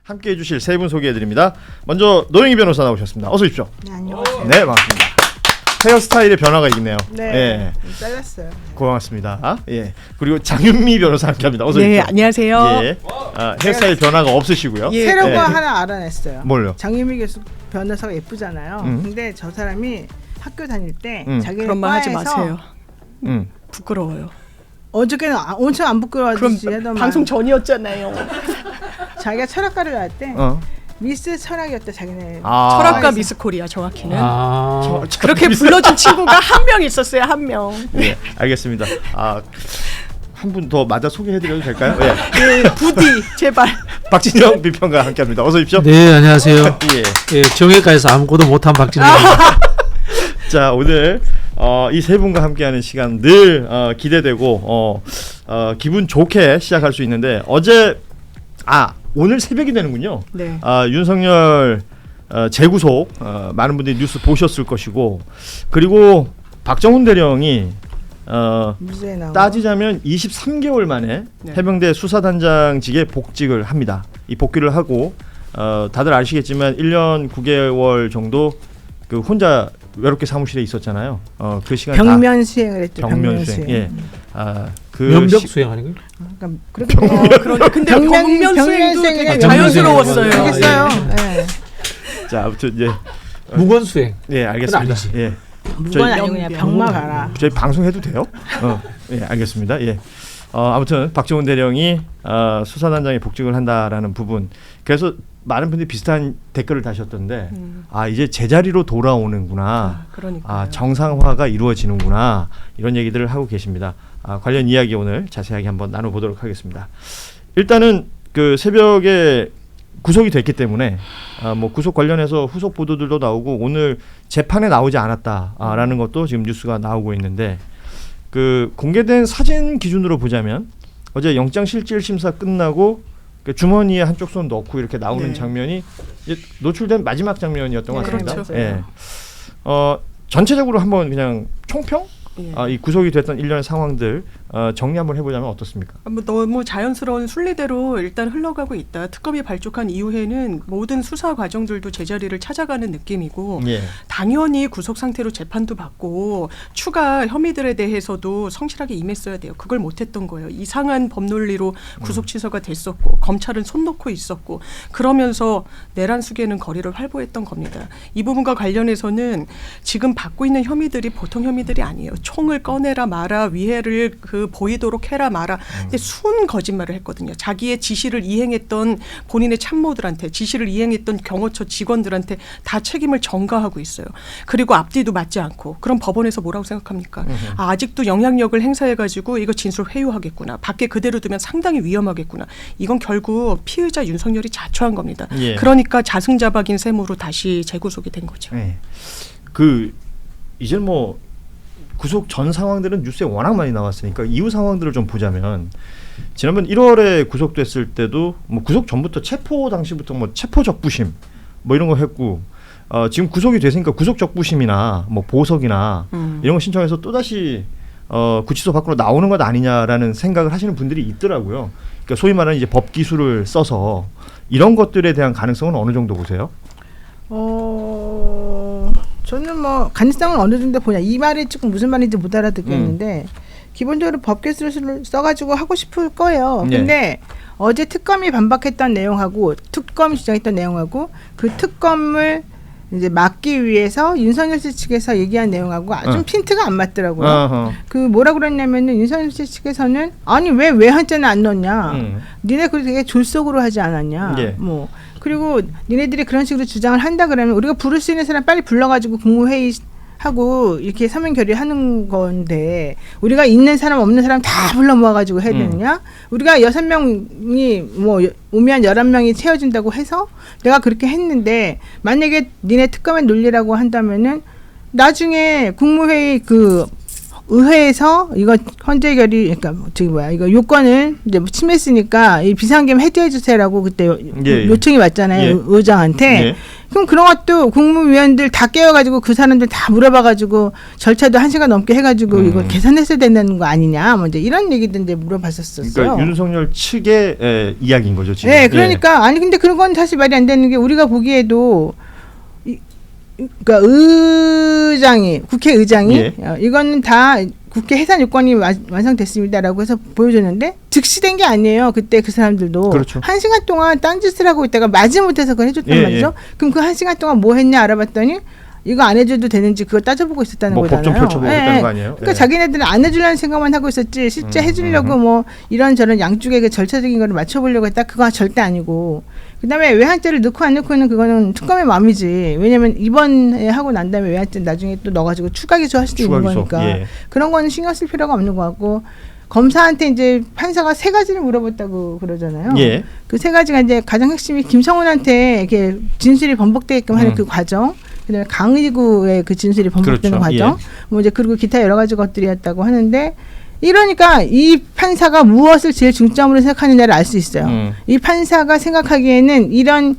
함께해 주실 세 분 소개해드립니다. 먼저 노영희 변호사 나오셨습니다. 어서 오십시오. 네, 안녕하세요. 네, 반갑습니다. 헤어스타일의 변화가 있겠네요. 네, 예. 잘랐어요. 고맙습니다. 예. 그리고 장윤미 변호사 함께합니다. 어서 오십시오. 네, 안녕하세요. 예. 헤어스타일 변화가 없으시고요. 예. 새로운 예. 거 하나 알아냈어요. 뭘요? 장유미 교수 변호사가 예쁘잖아요. 근데 저 사람이 학교 다닐 때 자기네 그런 말 하지 과에서 마세요. 음. 부끄러워요. 어저께는 엄청 안 그럼 부끄러워하듯이 하더만 방송 전이었잖아요. 자기가 철학과를 갈 때 어. 미스 철학이었대 자기네. 아. 철학과 과에서. 미스 코리아 정확히는. 그렇게 그렇게 불러준 친구가 한 명 있었어요. 한 명. 예, 알겠습니다. 한 분 더 맞아 소개해드려도 될까요? 예. 예, 부디 제발. 박진영 비평가 함께합니다. 어서 오십시오. 네, 안녕하세요. 예. 예, 정외과에서 아무것도 못한 박진영입니다. 자, 오늘 이 세 분과 함께하는 시간 늘 기대되고 기분 좋게 시작할 수 있는데 오늘 새벽이 되는군요. 네. 윤석열 재구속 많은 분들이 뉴스 보셨을 것이고 그리고 박정훈 대령이 무죄에 나온 따지자면 23개월 만에 네. 해병대 수사단장직에 복직을 합니다. 이 복귀를 하고 다들 아시겠지만 1년 9개월 정도 그 혼자 외롭게 사무실에 있었잖아요. 그 시간 병면 수행을 했죠. 병면 수행. 예. 그 면벽 수행 아닌가요? 그러니까 그렇게 그런데 근데 병면 수행도 되게 수행이라고 자연스러웠어요. 병면 알겠어요. 수행. 예. 자, 아무튼 이제 무건 수행. 예, 알겠습니다. 아니지. 예. 무건 아니고 그냥 병마 가라. 저희 방송해도 돼요? 예, 알겠습니다. 예. 아무튼 박정훈 대령이 수사단장에 복직을 한다라는 부분. 그래서 많은 분들이 비슷한 댓글을 다셨던데 이제 제자리로 돌아오는구나. 그러니까. 정상화가 이루어지는구나. 이런 얘기들을 하고 계십니다. 관련 이야기 오늘 자세하게 한번 나눠보도록 하겠습니다. 일단은 그 새벽에 구속이 됐기 때문에 뭐 구속 관련해서 후속 보도들도 나오고 오늘 재판에 나오지 않았다라는 것도 지금 뉴스가 나오고 있는데 그 공개된 사진 기준으로 보자면 어제 영장실질심사 끝나고 그 주머니에 한쪽 손 넣고 이렇게 나오는 네. 장면이 이제 노출된 마지막 장면이었던 것 네, 같습니다. 그렇죠. 예. 전체적으로 한번 그냥 총평? 예. 이 구속이 됐던 일련의 상황들 정리 한번 해보자면 어떻습니까? 뭐 너무 자연스러운 순리대로 일단 흘러가고 있다. 특검이 발족한 이후에는 모든 수사 과정들도 제자리를 찾아가는 느낌이고 예. 당연히 구속 상태로 재판도 받고 추가 혐의들에 대해서도 성실하게 임했어야 돼요. 그걸 못했던 거예요. 이상한 법논리로 구속 취소가 됐었고 검찰은 손 놓고 있었고 그러면서 내란 수계는 거리를 활보했던 겁니다. 이 부분과 관련해서는 지금 받고 있는 혐의들이 보통 혐의들이 아니에요. 총을 꺼내라 마라 위해를 보이도록 해라 마라. 근데 순 거짓말을 했거든요. 자기의 지시를 이행했던 본인의 참모들한테 지시를 이행했던 경호처 직원들한테 다 책임을 전가하고 있어요. 그리고 앞뒤도 맞지 않고 그럼 법원에서 뭐라고 생각합니까? 아직도 영향력을 행사해가지고 이거 진술 회유하겠구나. 밖에 그대로 두면 상당히 위험하겠구나. 이건 결국 피의자 윤석열이 자초한 겁니다. 예. 그러니까 자승자박인 셈으로 다시 재구속이 된 거죠. 예. 이제 뭐 구속 전 상황들은 뉴스에 워낙 많이 나왔으니까 이후 상황들을 좀 보자면 지난번 1월에 구속됐을 때도 뭐 구속 전부터 체포 당시부터 뭐 체포 적부심 뭐 이런 거 했고 지금 구속이 됐으니까 구속 적부심이나 뭐 보석이나 이런 거 신청해서 또 다시 구치소 밖으로 나오는 것 아니냐라는 생각을 하시는 분들이 있더라고요. 그러니까 소위 말하는 이제 법 기술을 써서 이런 것들에 대한 가능성은 어느 정도 보세요? 저는 뭐 가능성은 어느 정도 보냐. 이 말이 조금 무슨 말인지 못 알아듣겠는데 기본적으로 법규술을 써가지고 하고 싶을 거예요. 네. 근데 어제 특검이 반박했던 내용하고 특검이 주장했던 내용하고 그 특검을 이제 막기 위해서 윤석열 씨 측에서 얘기한 내용하고 좀 핀트가 안 맞더라고요. 어허. 그 뭐라 그랬냐면은 윤석열 씨 측에서는 아니 왜 외환자는 안 넣냐. 니네 그렇게 되게 졸속으로 하지 않았냐. 예. 뭐 그리고 니네들이 그런 식으로 주장을 한다 그러면 우리가 부를 수 있는 사람 빨리 불러가지고 국무회의 하고 이렇게 서면 결의하는 건데 우리가 있는 사람 없는 사람 다 불러 모아가지고 해야 되느냐? 우리가 6명이 뭐 오면 11명이 채워진다고 해서 내가 그렇게 했는데 만약에 니네 특검의 논리라고 한다면은 나중에 국무회의 의회에서 이거 헌재 결의 그러니까 이거 요건을 이제 침해했으니까 이 비상계엄 해제해 주세요라고 그때 예. 요청이 왔잖아요. 예. 의장한테. 예. 그럼 그런 것도 국무위원들 다 깨워가지고 그 사람들 다 물어봐가지고 절차도 1시간 넘게 해가지고 이거 계산했어야 된다는 거 아니냐, 뭐 이제 이런 얘기들 이제 물어봤었어요. 그러니까 윤석열 측의 이야기인 거죠 지금. 네, 그러니까 아니 근데 그런 건 사실 말이 안 되는 게 우리가 보기에도 그러니까 국회의장이 이거는 다 국회 해산 요건이 완성됐습니다라고 해서 보여줬는데 즉시된 게 아니에요. 그때 그 사람들도 그렇죠. 1시간 동안 딴짓을 하고 있다가 마지못해서 그걸 해줬단 말이죠. 그럼 그 1시간 동안 뭐 했냐 알아봤더니 이거 안 해줘도 되는지 그거 따져보고 있었다는 뭐 거잖아요. 법정 펼쳐보고 있다는 거 아니에요? 그러니까 자기네들은 안 해주려는 생각만 하고 있었지 실제 해주려고 뭐 이런저런 양쪽의 그 절차적인 거를 맞춰보려고 했다. 그거 절대 아니고. 그다음에 외환죄를 넣고 안 넣고는 그거는 특검의 마음이지. 왜냐면 이번에 하고 난 다음에 외환죄 나중에 또 넣어가지고 추가 기소할 수도 있는 거니까. 그런 거는 신경 쓸 필요가 없는 것 같고. 검사한테 이제 판사가 3가지를 물어봤다고 그러잖아요. 그 3가지가 이제 가장 핵심이 김성훈한테 이렇게 진술이 번복되게끔 하는 그 과정. 그다음에 강의구의 그 진술이 번복되는 과정. 뭐 이제 그리고 기타 여러 가지 것들이었다고 하는데. 이러니까 이 판사가 무엇을 제일 중점으로 생각하느냐를 알 수 있어요. 이 판사가 생각하기에는 이런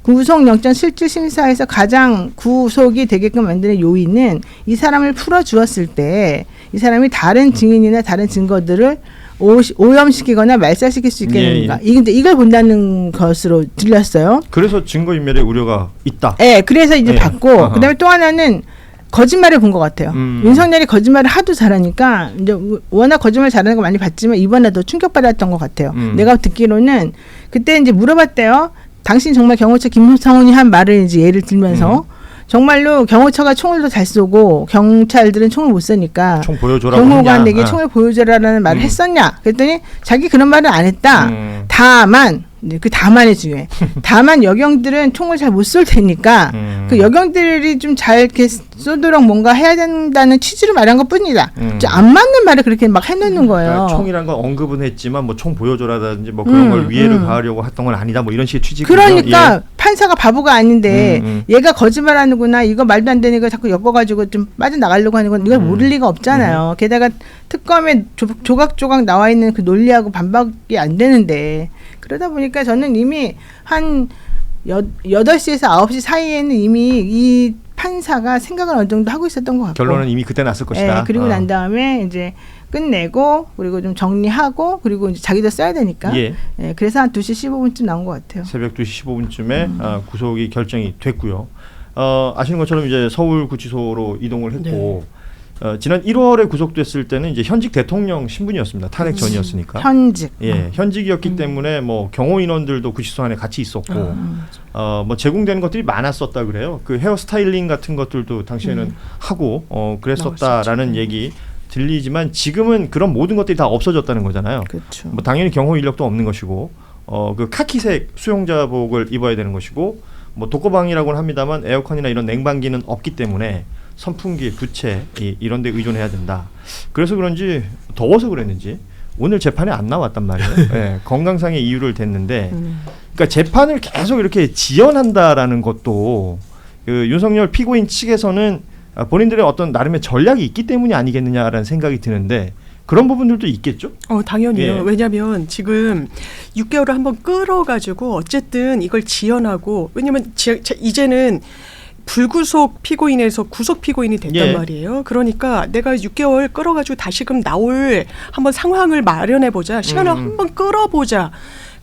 구속영장 실질심사에서 가장 구속이 되게끔 만드는 요인은 이 사람을 풀어주었을 때 이 사람이 다른 증인이나 다른 증거들을 오염시키거나 말살시킬 수 있겠는가. 이걸 본다는 것으로 들렸어요. 그래서 증거인멸의 우려가 있다. 네, 그래서 이제 받고 그다음에 또 하나는 거짓말을 본 것 같아요. 윤석열이 거짓말을 하도 잘하니까 이제 워낙 거짓말 잘하는 거 많이 봤지만 이번에 더 충격받았던 것 같아요. 내가 듣기로는 그때 이제 물어봤대요. 당신 정말 경호처 김성훈이 한 말을 이제 예를 들면서 정말로 경호처가 총을 더 잘 쏘고 경찰들은 총을 못 쏘니까 총 보여줘라고 경호관에게 총을 보여줘라라는 말을 했었냐? 그랬더니 자기 그런 말은 안 했다. 다만 그 다만이 중요해. 다만 여경들은 총을 잘 못 쏠 테니까 그 여경들이 좀 잘 이렇게 쏘도록 뭔가 해야 된다는 취지로 말한 것뿐이다. 좀 안 맞는 말을 그렇게 막 해놓는 거예요. 그러니까 총이란 건 언급은 했지만 뭐 총 보여줘라든지 뭐 그런 걸 위해를 가하려고 했던 건 아니다. 뭐 이런 식의 취지거든요. 그러니까 판사가 바보가 아닌데 얘가 거짓말하는구나. 이거 말도 안 되는 거 자꾸 엮어가지고 좀 빠져나가려고 하는 건 이걸 모를 리가 없잖아요. 게다가 특검에 조각조각 나와 있는 그 논리하고 반박이 안 되는데 그러다 보니까 저는 이미 한 8시에서 9시 사이에는 이미 이 판사가 생각을 어느 정도 하고 있었던 것 같고 결론은 이미 그때 났을 것이다. 그리고 난 다음에 이제 끝내고 그리고 좀 정리하고 그리고 이제 자기도 써야 되니까 그래서 한 2시 15분쯤 나온 것 같아요. 새벽 2시 15분쯤에 구속이 결정이 됐고요. 아시는 것처럼 이제 서울구치소로 이동을 했고 지난 1월에 구속됐을 때는 이제 현직 대통령 신분이었습니다. 탄핵 전이었으니까. 현직이었기 때문에 뭐 경호 인원들도 구치소 안에 같이 있었고, 뭐 제공되는 것들이 많았었다 그래요. 그 헤어 스타일링 같은 것들도 당시에는 하고 그랬었다라는 얘기 들리지만 지금은 그런 모든 것들이 다 없어졌다는 거잖아요. 그렇죠. 뭐 당연히 경호 인력도 없는 것이고, 그 카키색 수용자복을 입어야 되는 것이고, 뭐 독거방이라고는 합니다만 에어컨이나 이런 냉방기는 없기 때문에. 선풍기, 부채 이런 데 의존해야 된다. 그래서 그런지 더워서 그랬는지 오늘 재판에 안 나왔단 말이에요. 건강상의 이유를 댔는데 그러니까 재판을 계속 이렇게 지연한다라는 것도 그 윤석열 피고인 측에서는 본인들의 어떤 나름의 전략이 있기 때문이 아니겠느냐라는 생각이 드는데 그런 부분들도 있겠죠? 당연히요. 왜냐하면 지금 6개월을 한번 끌어가지고 어쨌든 이걸 지연하고 왜냐하면 이제는 불구속 피고인에서 구속 피고인이 됐단 말이에요. 그러니까 내가 6개월 끌어가지고 다시금 나올 한번 상황을 마련해보자. 시간을 한번 끌어보자.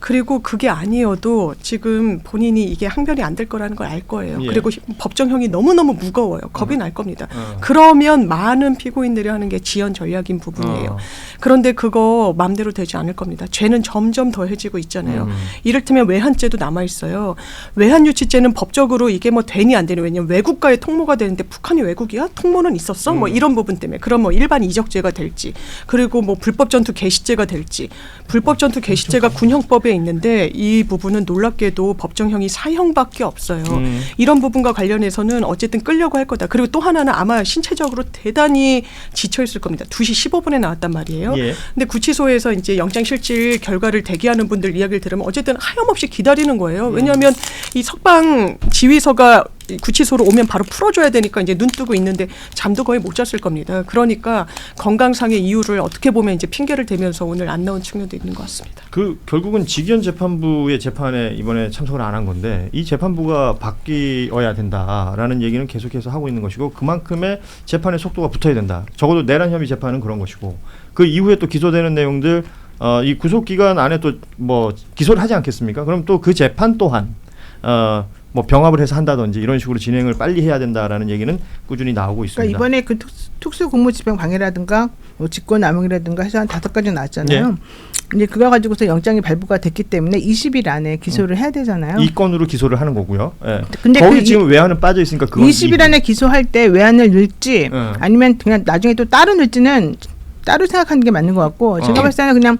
그리고 그게 아니어도 지금 본인이 이게 항변이 안 될 거라는 걸 알 거예요. 그리고 법정형이 너무너무 무거워요. 겁이 날 겁니다. 그러면 많은 피고인들이 하는 게 지연 전략인 부분이에요. 그런데 그거 마음대로 되지 않을 겁니다. 죄는 점점 더해지고 있잖아요. 이를테면 외환죄도 남아있어요. 외환유치죄는 법적으로 이게 뭐 되니 안 되니 왜냐면 외국과의 통모가 되는데 북한이 외국이야? 통모는 있었어? 뭐 이런 부분 때문에 그럼 뭐 일반 이적죄가 될지 그리고 뭐 불법 전투 개시죄가 될지 불법 전투 개시죄가 군형법에 있는데 이 부분은 놀랍게도 법정형이 사형밖에 없어요. 이런 부분과 관련해서는 어쨌든 끌려고 할 거다. 그리고 또 하나는 아마 신체적으로 대단히 지쳐 있을 겁니다. 2시 15분에 나왔단 말이에요. 근데 구치소에서 이제 영장실질 결과를 대기하는 분들 이야기를 들으면 어쨌든 하염없이 기다리는 거예요. 왜냐하면 이 석방 지휘서가 구치소로 오면 바로 풀어줘야 되니까 이제 눈 뜨고 있는데 잠도 거의 못 잤을 겁니다. 그러니까 건강상의 이유를 어떻게 보면 이제 핑계를 대면서 오늘 안 나온 측면도 있는 것 같습니다. 그 결국은 직위원 재판부의 재판에 이번에 참석을 안 한 건데 이 재판부가 바뀌어야 된다라는 얘기는 계속해서 하고 있는 것이고 그만큼의 재판의 속도가 붙어야 된다. 적어도 내란 혐의 재판은 그런 것이고 그 이후에 또 기소되는 내용들 이 구속 기간 안에 또 뭐 기소를 하지 않겠습니까? 그럼 또 그 재판 또한 뭐 병합을 해서 한다든지 이런 식으로 진행을 빨리 해야 된다라는 얘기는 꾸준히 나오고 있습니다. 그러니까 이번에 그 특수공무집행 방해라든가 뭐 직권남용이라든가 해서 한 5가지 나왔잖아요. 이제 그거 가지고서 영장이 발부가 됐기 때문에 20일 안에 기소를 해야 되잖아요. 이 건으로 기소를 하는 거고요. 예. 근데 거기 그 지금 외환은 빠져 있으니까 그건 20일 안에 기소할 때 외환을 넣을지 아니면 그냥 나중에 또 따로 넣을지는 따로 생각하는 게 맞는 것 같고 제가 봤을 때는 그냥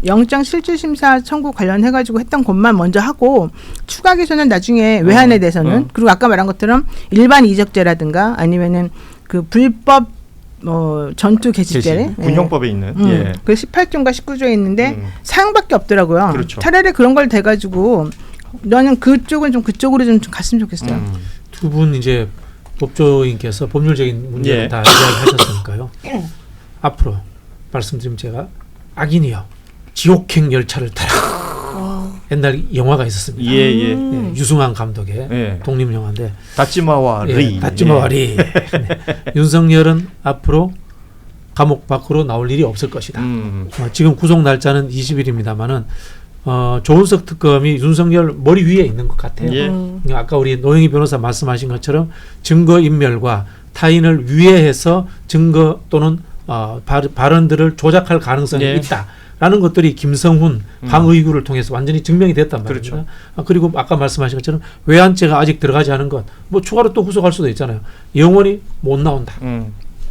영장 실질심사 청구 관련해가지고 했던 것만 먼저 하고 추가 기소는 나중에 외환에 대해서는 그리고 아까 말한 것처럼 일반 이적죄라든가 아니면은 그 불법 전투 개시죄 군형법에 있는 그 18조인가 19조에 있는데 사형밖에 없더라고요. 그렇죠. 차라리 그런 걸 돼가지고 너는 그쪽은 좀 그쪽으로 좀 갔으면 좋겠어요. 두 분 이제 법조인께서 법률적인 문제를 다 이야기하셨으니까요. 앞으로 말씀드리면 제가 악인이여 지옥행 열차를 타라. 옛날 영화가 있었습니다. 유승환 감독의 독립영화인데 다찌마와 리. 다찌마와 리. 윤석열은 앞으로 감옥 밖으로 나올 일이 없을 것이다. 지금 구속 날짜는 20일입니다만은 조은석 특검이 윤석열 머리 위에 있는 것 같아요. 아까 우리 노영희 변호사 말씀하신 것처럼 증거인멸과 타인을 위해해서 증거 또는 발언들을 조작할 가능성이 있다라는 것들이 김성훈, 강의구를 통해서 완전히 증명이 됐단 말입니다. 그렇죠. 그리고 아까 말씀하신 것처럼 외환죄가 아직 들어가지 않은 것, 뭐 추가로 또 구속할 수도 있잖아요. 영원히 못 나온다.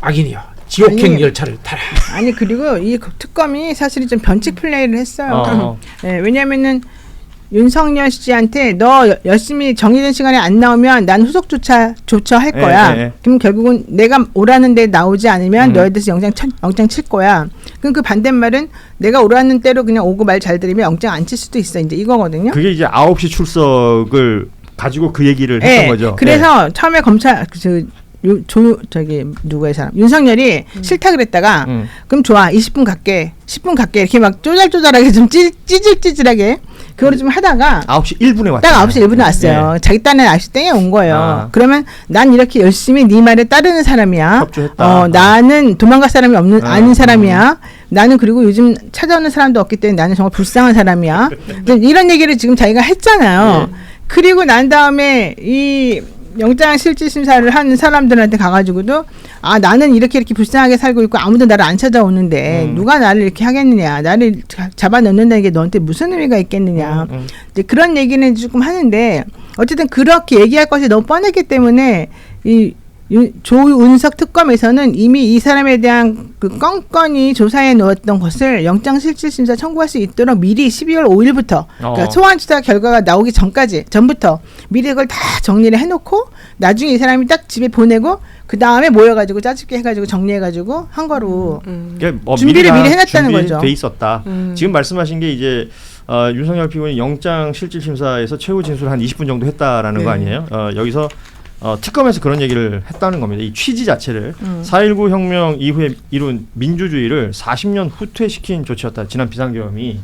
악인이요. 지옥행 열차를 타라. 아니 그리고 이 특검이 사실은 좀 변칙 플레이를 했어요. 왜냐하면은 윤석열 씨한테 너 열심히 정해진 시간에 안 나오면 난 후속조차 할 거야. 그럼 결국은 내가 오라는 데 나오지 않으면 너에 대해서 영장 칠 거야. 그럼 그 반대말은 내가 오라는 대로 그냥 오고 말 잘 들으면 영장 안 칠 수도 있어. 이제 이거거든요. 그게 이제 9시 출석을 가지고 그 얘기를 했던 거죠. 그래서 처음에 검찰 누구의 사람 윤석열이 싫다 그랬다가 그럼 좋아 20분 갈게 10분 갈게 이렇게 막 쪼잘쪼잘하게 좀 찌질찌질하게 그거를 좀 하다가 9시 1분에 왔어요. 딱 9시 1분에 왔어요. 자기 딴에 9시 땡에 온 거예요. 그러면 난 이렇게 열심히 네 말에 따르는 사람이야. 협조했다. 나는 도망갈 사람이 아닌 사람이야. 나는 그리고 요즘 찾아오는 사람도 없기 때문에 나는 정말 불쌍한 사람이야. 이런 얘기를 지금 자기가 했잖아요. 그리고 난 다음에 이 영장 실질심사를 하는 사람들한테 가가지고도 나는 이렇게 불쌍하게 살고 있고 아무도 나를 안 찾아오는데 누가 나를 이렇게 하겠느냐, 나를 잡아넣는다는 게 너한테 무슨 의미가 있겠느냐, 이제 그런 얘기는 조금 하는데 어쨌든 그렇게 얘기할 것이 너무 뻔했기 때문에 이 조은석 특검에서는 이미 이 사람에 대한 그 건건히 조사해 놓았던 것을 영장실질심사 청구할 수 있도록 미리 12월 5일부터 그러니까 소환수사 결과가 나오기 전부터 미리 그걸 다 정리를 해놓고 나중에 이 사람이 딱 집에 보내고 그 다음에 모여가지고 짜집게 해가지고 정리해가지고 한 거로 준비를 미리 해놨다는 거죠. 돼 있었다. 지금 말씀하신 게 이제 윤석열 피고인이 영장실질심사에서 최후 진술 한 20분 정도 했다라는 거 아니에요? 여기서 특검에서 그런 얘기를 했다는 겁니다. 이 취지 자체를 4.19 혁명 이후에 이룬 민주주의를 40년 후퇴시킨 조치였다. 지난 비상계엄이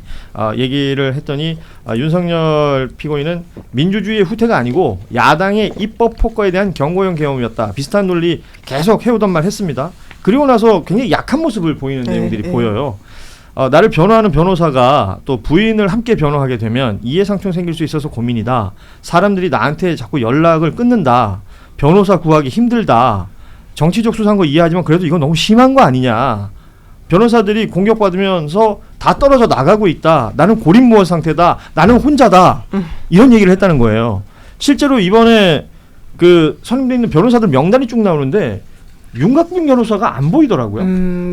얘기를 했더니 윤석열 피고인은 민주주의의 후퇴가 아니고 야당의 입법 폭거에 대한 경고형 계엄이었다. 비슷한 논리 계속 해오던 말 했습니다. 그리고 나서 굉장히 약한 모습을 보이는 내용들이 보여요. 나를 변호하는 변호사가 또 부인을 함께 변호하게 되면 이해상충 생길 수 있어서 고민이다. 사람들이 나한테 자꾸 연락을 끊는다. 변호사 구하기 힘들다. 정치적 수사인 거 이해하지만 그래도 이건 너무 심한 거 아니냐. 변호사들이 공격받으면서 다 떨어져 나가고 있다. 나는 고립무원 상태다. 나는 혼자다. 이런 얘기를 했다는 거예요. 실제로 이번에 그 선임돼 있는 변호사들 명단이 쭉 나오는데 윤곽빈 변호사가 안 보이더라고요.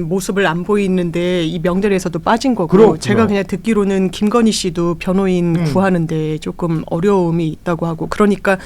모습을 안 보이는데 이 명단에서도 빠진 거고 그렇구나. 제가 그냥 듣기로는 김건희 씨도 변호인 구하는데 조금 어려움이 있다고 하고 그러니까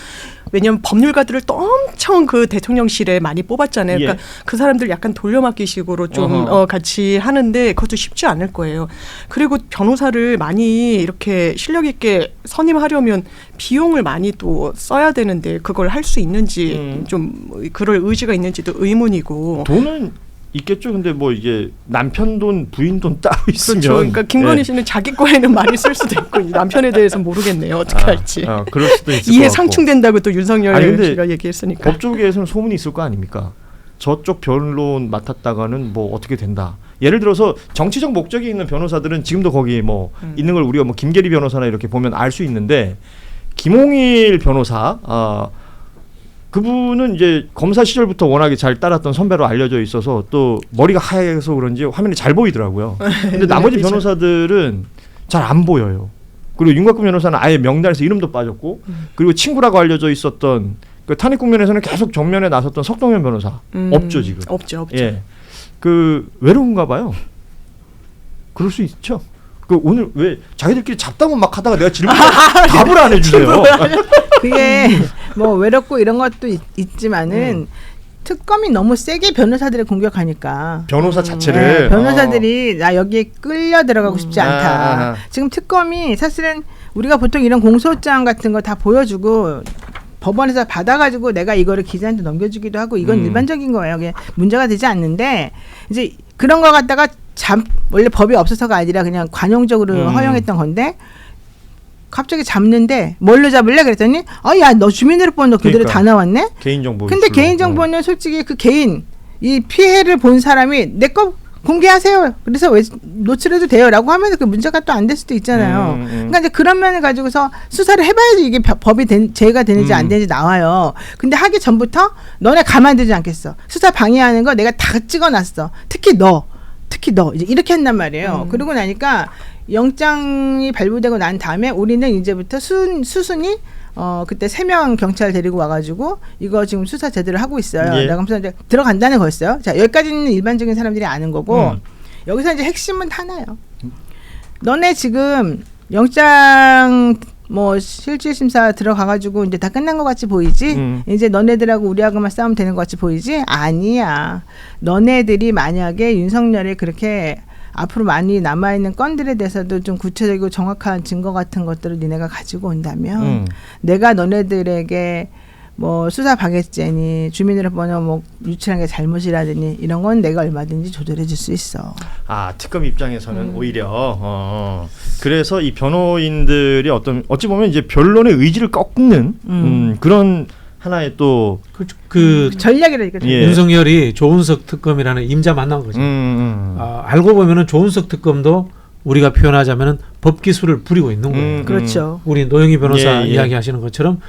왜냐하면 법률가들을 또 엄청 그 대통령실에 많이 뽑았잖아요. 예. 그러니까 그 사람들 약간 돌려막기식으로 좀 어허. 같이 하는데 그것도 쉽지 않을 거예요. 그리고 변호사를 많이 이렇게 실력 있게 선임하려면 비용을 많이 또 써야 되는데 그걸 할 수 있는지 좀 그럴 의지가 있는지도 의문이고. 돈은 있겠죠. 근데 뭐 이게 남편 돈, 부인 돈 따로 있으면. 그렇죠. 그러니까 김건희 예. 씨는 자기 거에는 많이 쓸 수도 있고 남편에 대해서 모르겠네요. 어떻게 할지. 그럴 수도 있을 것 이해 같고. 상충된다고 또 윤석열 아니, 근데 씨가 얘기했으니까. 법 쪽에서는 소문이 있을 거 아닙니까? 저쪽 변론 맡았다가는 뭐 어떻게 된다. 예를 들어서 정치적 목적이 있는 변호사들은 지금도 거기 뭐 있는 걸 우리가 뭐 김계리 변호사나 이렇게 보면 알 수 있는데 김홍일 변호사 그분은 이제 검사 시절부터 워낙에 잘 따랐던 선배로 알려져 있어서 또 머리가 하얘서 그런지 화면이 잘 보이더라고요. 근데 나머지 그렇죠. 변호사들은 잘 안 보여요. 그리고 윤곽근 변호사는 아예 명단에서 이름도 빠졌고 그리고 친구라고 알려져 있었던 그 탄핵 국면에서는 계속 정면에 나섰던 석동현 변호사 없죠 지금. 없죠. 예, 그 외로운가 봐요. 그럴 수 있죠. 그 오늘 왜 자기들끼리 잡담은 막 하다가 내가 질문 답을 안 해주세요. 그게 뭐 외롭고 이런 것도 있지만은 특검이 너무 세게 변호사들을 공격하니까 변호사 자체를 네, 변호사들이 나 여기에 끌려 들어가고 싶지 않다. 지금 특검이 사실은 우리가 보통 이런 공소장 같은 거 다 보여주고 법원에서 받아가지고 내가 이거를 기자한테 넘겨주기도 하고 이건 일반적인 거예요. 그게 문제가 되지 않는데 이제 그런 거 갖다가 원래 법이 없어서가 아니라 그냥 관용적으로 허용했던 건데 갑자기 잡는데 뭘로 잡을래? 그랬더니 야 너 주민등록번호 그대로 그러니까. 다 나왔네. 개인정보. 근데 유출로. 개인정보는 솔직히 그 개인 이 피해를 본 사람이 내 거 공개하세요. 그래서 왜 노출해도 돼요라고 하면 그 문제가 또 안 될 수도 있잖아요. 그러니까 이제 그런 면을 가지고서 수사를 해봐야지 이게 법이 제가 되는지 안 되는지 나와요. 근데 하기 전부터 너네 가만두지 않겠어. 수사 방해하는 거 내가 다 찍어놨어. 특히 너 이제 이렇게 한단 말이에요. 그러고 나니까 영장이 발부되고 난 다음에 우리는 이제부터 수순이 그때 3명 경찰 데리고 와가지고 이거 지금 수사 제대로 하고 있어요. 예. 그러면서 이제 들어간다는 거였어요. 자 여기까지는 일반적인 사람들이 아는 거고 여기서 이제 핵심은 하나요. 너네 지금 영장 뭐 실질 심사 들어가가지고 이제 다 끝난 것 같이 보이지? 이제 너네들하고 우리하고만 싸우면 되는 것 같이 보이지? 아니야. 너네들이 만약에 윤석열이 그렇게 앞으로 많이 남아있는 건들에 대해서도 좀 구체적이고 정확한 증거 같은 것들을 니네가 가지고 온다면 내가 너네들에게 뭐 수사 방해죄니 주민등록번호 뭐 유출한 게 잘못이라더니 이런 건 내가 얼마든지 조절해 줄 수 있어. 특검 입장에서는 오히려 그래서 이 변호인들이 어찌 보면 이제 변론의 의지를 꺾는 그런 하나의 또 그 전략이라니까. 예. 윤석열이 조은석 특검이라는 임자 만난 거죠. 알고 보면은 조은석 특검도 우리가 표현하자면은 법 기술을 부리고 있는 거예요. 그렇죠. 우리 노영희 변호사 예. 이야기하시는 것처럼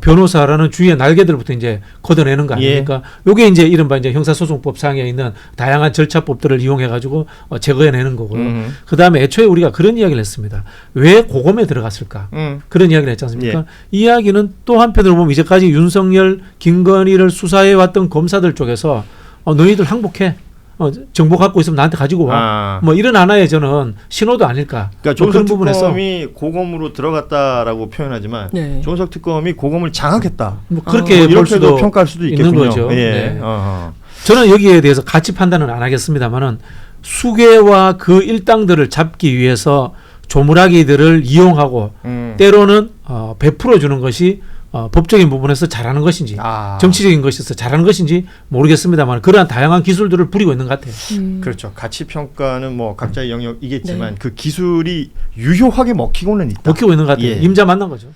변호사라는 주위의 날개들부터 이제 걷어내는 거 예. 아닙니까? 요게 이제 이른바 이제 형사소송법상에 있는 다양한 절차법들을 이용해 가지고 제거해내는 거고요. 그 다음에 애초에 우리가 그런 이야기를 했습니다. 왜 고검에 들어갔을까? 그런 이야기를 했지 않습니까? 예. 이 이야기는 또 한편으로 보면 이제까지 윤석열, 김건희를 수사해 왔던 검사들 쪽에서 너희들 항복해. 정보 갖고 있으면 나한테 가지고 와. 뭐 이런 하나의 저는 신호도 아닐까. 그러니까 뭐 그런 조은석 부분에서 특검이 고검으로 들어갔다라고 표현하지만 네. 조은석 특검이 고검을 장악했다. 뭐 그렇게 볼 이렇게도 수도 평가할 수도 있는 있겠군요. 거죠. 예. 네. 어허. 저는 여기에 대해서 같이 판단은 안 하겠습니다만은 수괴와 그 일당들을 잡기 위해서 조물아기들을 이용하고 때로는 베풀어 주는 것이 법적인 부분에서 잘하는 것인지 정치적인 것에서 잘하는 것인지 모르겠습니다만 그러한 다양한 기술들을 부리고 있는 것 같아요. 그렇죠. 가치 평가는 뭐 각자의 영역이겠지만 그 기술이 유효하게 먹히고는 있다. 먹히고 있는 것 같아요. 예. 임자 만난 거죠.